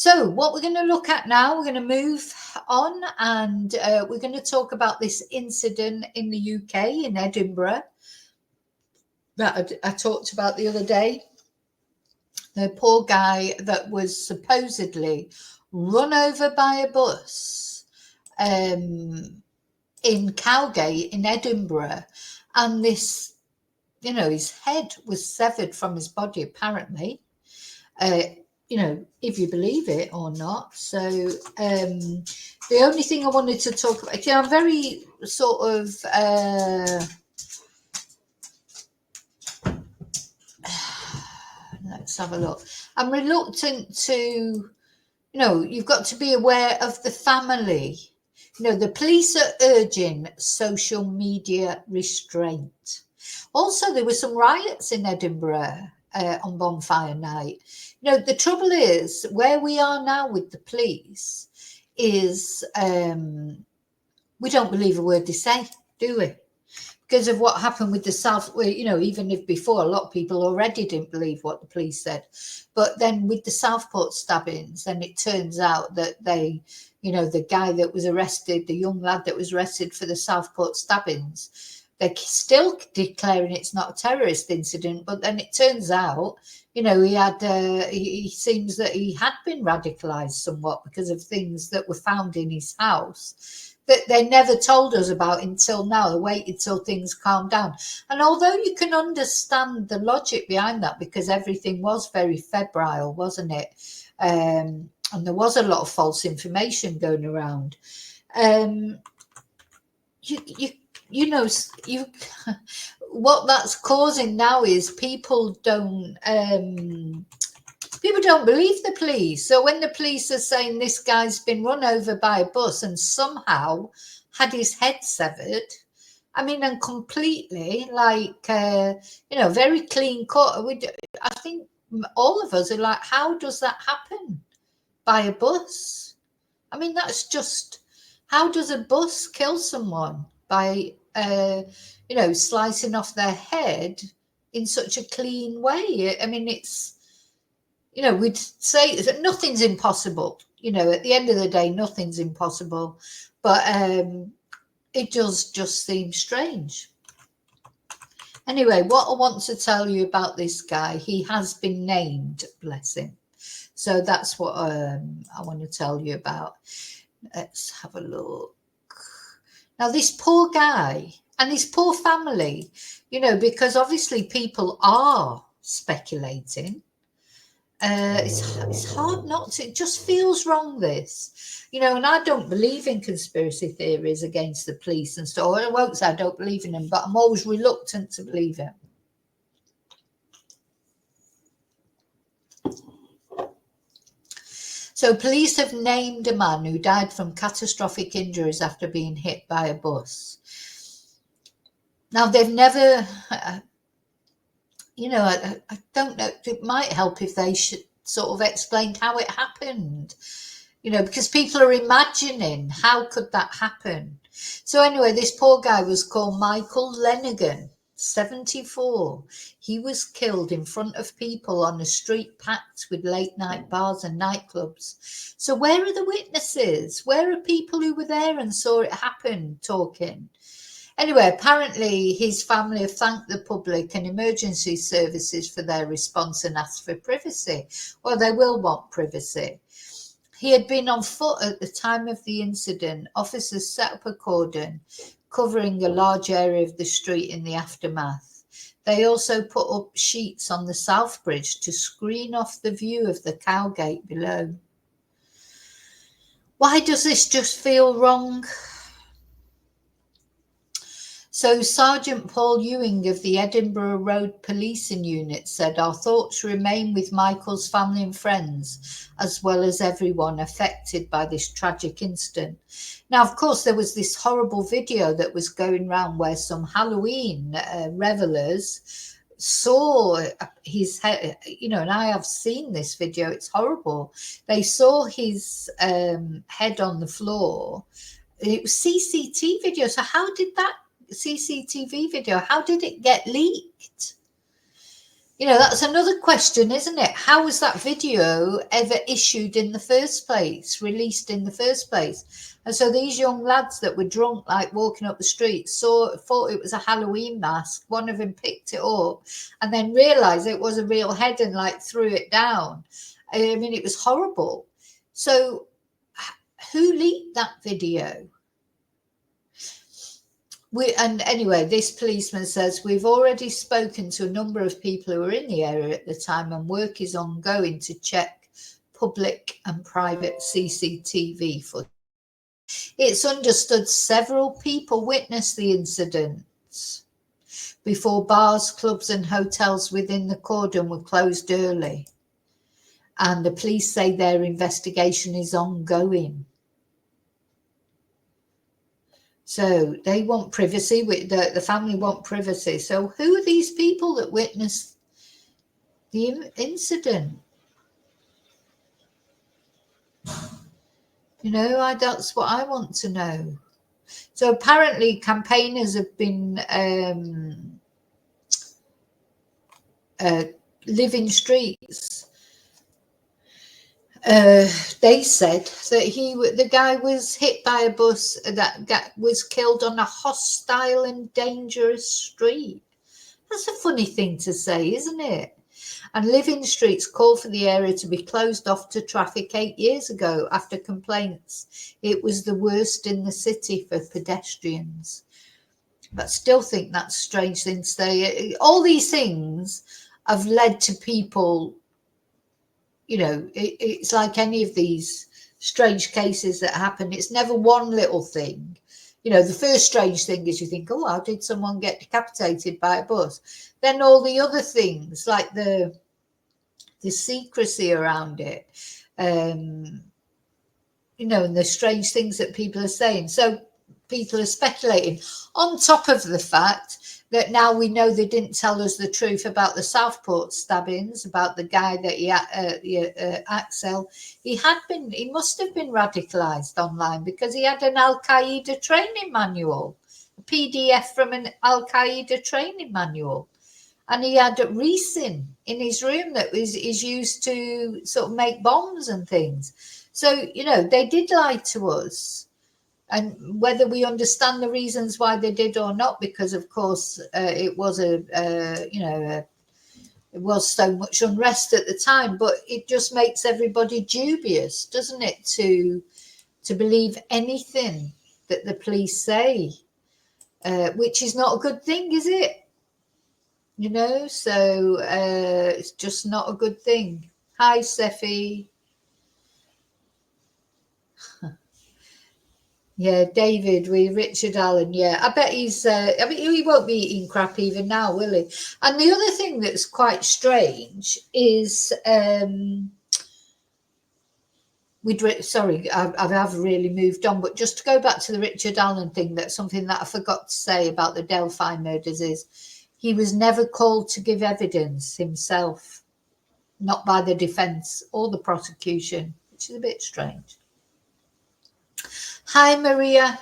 So what we're going to look at now, we're going to move on, and we're going to talk about this incident in the UK, in Edinburgh, that I talked about the other day. The poor guy that was supposedly run over by a bus in Cowgate in Edinburgh, and this, his head was severed from his body, apparently. If you believe it or not. So the only thing I wanted to talk about, I'm very sort of let's have a look. I'm reluctant to, you've got to be aware of the family. The police are urging social media restraint. Also, there were some riots in Edinburgh on bonfire night. The trouble is, where we are now with the police is we don't believe a word they say, do we? Because of what happened with the South, even if before, a lot of people already didn't believe what the police said. But then with the Southport stabbings, then it turns out that they, the guy that was arrested, the young lad that was arrested for the Southport stabbings, they're still declaring it's not a terrorist incident. But then it turns out, he seems that he had been radicalized somewhat because of things that were found in his house that they never told us about until now. They waited till things calmed down. And although you can understand the logic behind that, because everything was very febrile, wasn't it? And there was a lot of false information going around. What that's causing now is people don't believe the police. So when the police are saying this guy's been run over by a bus and somehow had his head severed, and completely very clean cut. I think all of us are like, how does that happen by a bus? That's just, how does a bus kill someone by slicing off their head in such a clean way? It's, we'd say that nothing's impossible. At the end of the day, nothing's impossible. But it does just seem strange. Anyway, what I want to tell you about this guy, he has been named, bless him. So that's what I want to tell you about. Let's have a look. Now, this poor guy and his poor family, because obviously people are speculating. It's hard not to, it just feels wrong, this, and I don't believe in conspiracy theories against the police and stuff. I won't say I don't believe in them, but I'm always reluctant to believe it. So police have named a man who died from catastrophic injuries after being hit by a bus. Now, they've never... I don't know. It might help if they should sort of explain how it happened, because people are imagining how could that happen. So anyway, this poor guy was called Michael Lenigan, 74. He was killed in front of people on a street packed with late night bars and nightclubs. So where are the witnesses? Where are people who were there and saw it happen talking? Anyway, apparently his family have thanked the public and emergency services for their response and asked for privacy. Well, they will want privacy. He had been on foot at the time of the incident. Officers set up a cordon covering a large area of the street in the aftermath. They also put up sheets on the South Bridge to screen off the view of the Cowgate below. Why does this just feel wrong? So Sergeant Paul Ewing of the Edinburgh Road Policing Unit said, "Our thoughts remain with Michael's family and friends, as well as everyone affected by this tragic incident." Now, of course, there was this horrible video that was going around where some Halloween revelers saw his head, and I have seen this video. It's horrible. They saw his head on the floor. It was CCTV video. So how did that CCTV video, how did it get leaked? You know, that's another question, isn't it? How was that video ever issued in the first place, released in the first place? And so these young lads that were drunk, like walking up the street, thought it was a Halloween mask. One of them picked it up and then realised it was a real head and like threw it down. I mean, it was horrible. So who leaked that video? And anyway, this policeman says, we've already spoken to a number of people who were in the area at the time, and work is ongoing to check public and private CCTV footage. It's understood several people witnessed the incidents before bars, clubs and hotels within the cordon were closed early. And the police say their investigation is ongoing. So they want privacy. The family want privacy. So who are these people that witnessed the incident? You know, that's what I want to know. So apparently campaigners have been living streets. They said that the guy was hit by a bus that was killed on a hostile and dangerous street. That's a funny thing to say, isn't it? And Living Streets called for the area to be closed off to traffic 8 years ago after complaints it was the worst in the city for pedestrians. But still think that's a strange thing to say. All these things have led to people, you know, it's like any of these strange cases that happen. It's never one little thing. You know, the first strange thing is you think, oh, how did someone get decapitated by a bus? Then all the other things, like the secrecy around it, you know, and the strange things that people are saying. So people are speculating, on top of the fact that now we know they didn't tell us the truth about the Southport stabbings, about the guy that Axel. He must have been radicalized online because he had an Al-Qaeda training manual, a PDF from an Al-Qaeda training manual. And he had resin in his room that is used to sort of make bombs and things. So, you know, they did lie to us. And whether we understand the reasons why they did or not, because of course it was it was so much unrest at the time, but it just makes everybody dubious, doesn't it, to believe anything that the police say, which is not a good thing, is it? You know, so it's just not a good thing. Hi, Seffi. Yeah, David with Richard Allen. Yeah, I bet he's. I mean, he won't be eating crap even now, will he? And the other thing that's quite strange is, sorry, I have really moved on, but just to go back to the Richard Allen thing, that's something that I forgot to say about the Delphi murders is he was never called to give evidence himself, not by the defence or the prosecution, which is a bit strange. Hi, Maria.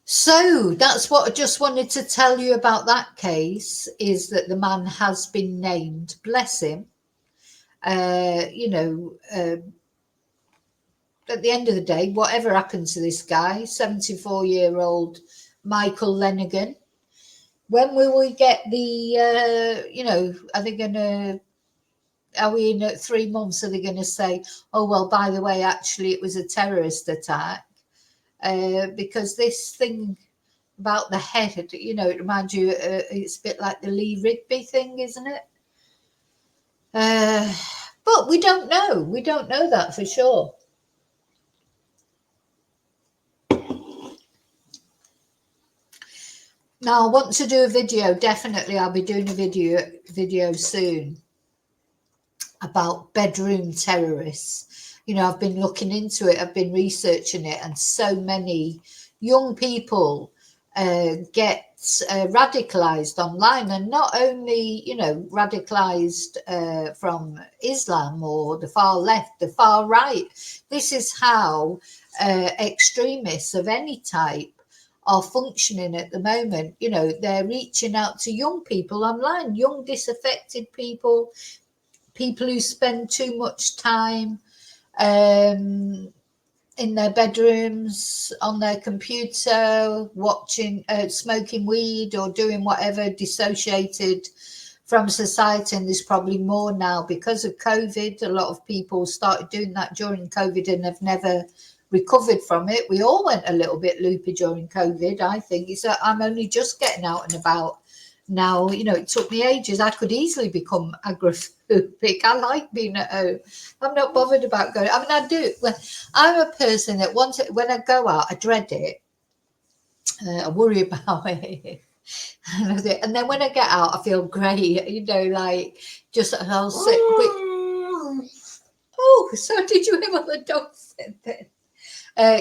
So that's what I just wanted to tell you about that case, is that the man has been named, bless him. You know, at the end of the day, whatever happens to this guy, 74-year-old Michael Lenigan, when will we get the, you know, are they going to, are we in 3 months, are they going to say, oh, well, by the way, actually, it was a terrorist attack? Because this thing about the head, you know, it reminds you, it's a bit like the Lee Rigby thing, isn't it? But we don't know. We don't know that for sure. Now, I want to do a video. Definitely, I'll be doing a video soon about bedroom terrorists. You know, I've been looking into it. I've been researching it, and so many young people get radicalized online, and not only, you know, radicalized from Islam or the far left, the far right. This is how extremists of any type are functioning at the moment. You know, they're reaching out to young people online, young disaffected people, people who spend too much time in their bedrooms on their computer, watching, smoking weed or doing whatever, dissociated from society. And there's probably more now because of COVID. A lot of people started doing that during COVID and have never recovered from it. We all went a little bit loopy during COVID, I think. I'm only just getting out and about now. You know, it took me ages. I could easily become agoraphobic. I like being at home. I'm not bothered about going. I mean, I do. I'm a person that when I go out, I dread it. I worry about it. And then when I get out, I feel great. You know, like just I'll sit. Oh, so did you hear what the dog said then?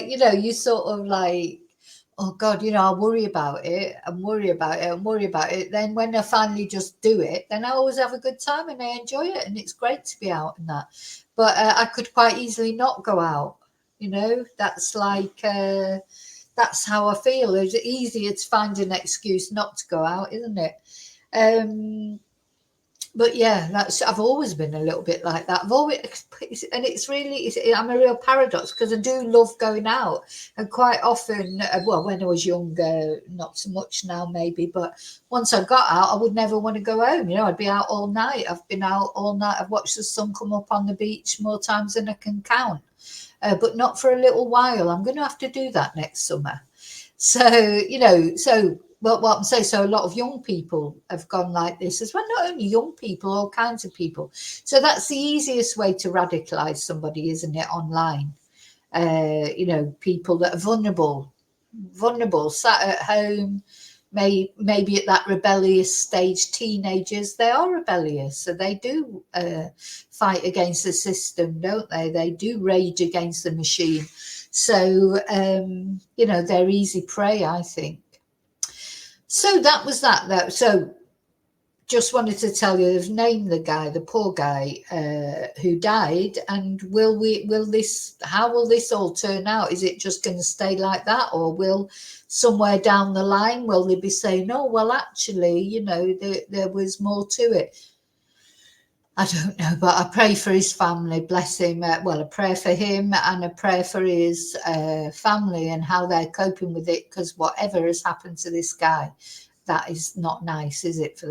You know, you sort of like, oh God, you know, I worry about it and worry about it and worry about it. Then when I finally just do it, then I always have a good time and I enjoy it, and it's great to be out and that. But I could quite easily not go out. You know, that's like that's how I feel. It's easier to find an excuse not to go out, isn't it? But yeah, I've always been a little bit like that. I've always, and I'm a real paradox because I do love going out, and quite often, well, when I was younger, not so much now maybe, but once I got out, I would never want to go home. You know, I'd be out all night. I've been out all night. I've watched the sun come up on the beach more times than I can count, but not for a little while. I'm going to have to do that next summer. So, you know, well, what I'm saying, so a lot of young people have gone like this as well. Not only young people, all kinds of people. So that's the easiest way to radicalize somebody, isn't it? Online, you know, people that are vulnerable, sat at home, maybe at that rebellious stage. Teenagers, they are rebellious, so they do fight against the system, don't they? They do rage against the machine. So, you know, they're easy prey, I think. So that was that. So just wanted to tell you, they've named the guy, the poor guy who died. And how will this all turn out? Is it just going to stay like that? Or will somewhere down the line, will they be saying, oh, well, actually, you know, there was more to it? I don't know, but I pray for his family, bless him. Well, a prayer for him and a prayer for his family and how they're coping with it, because whatever has happened to this guy, that is not nice, is it, for the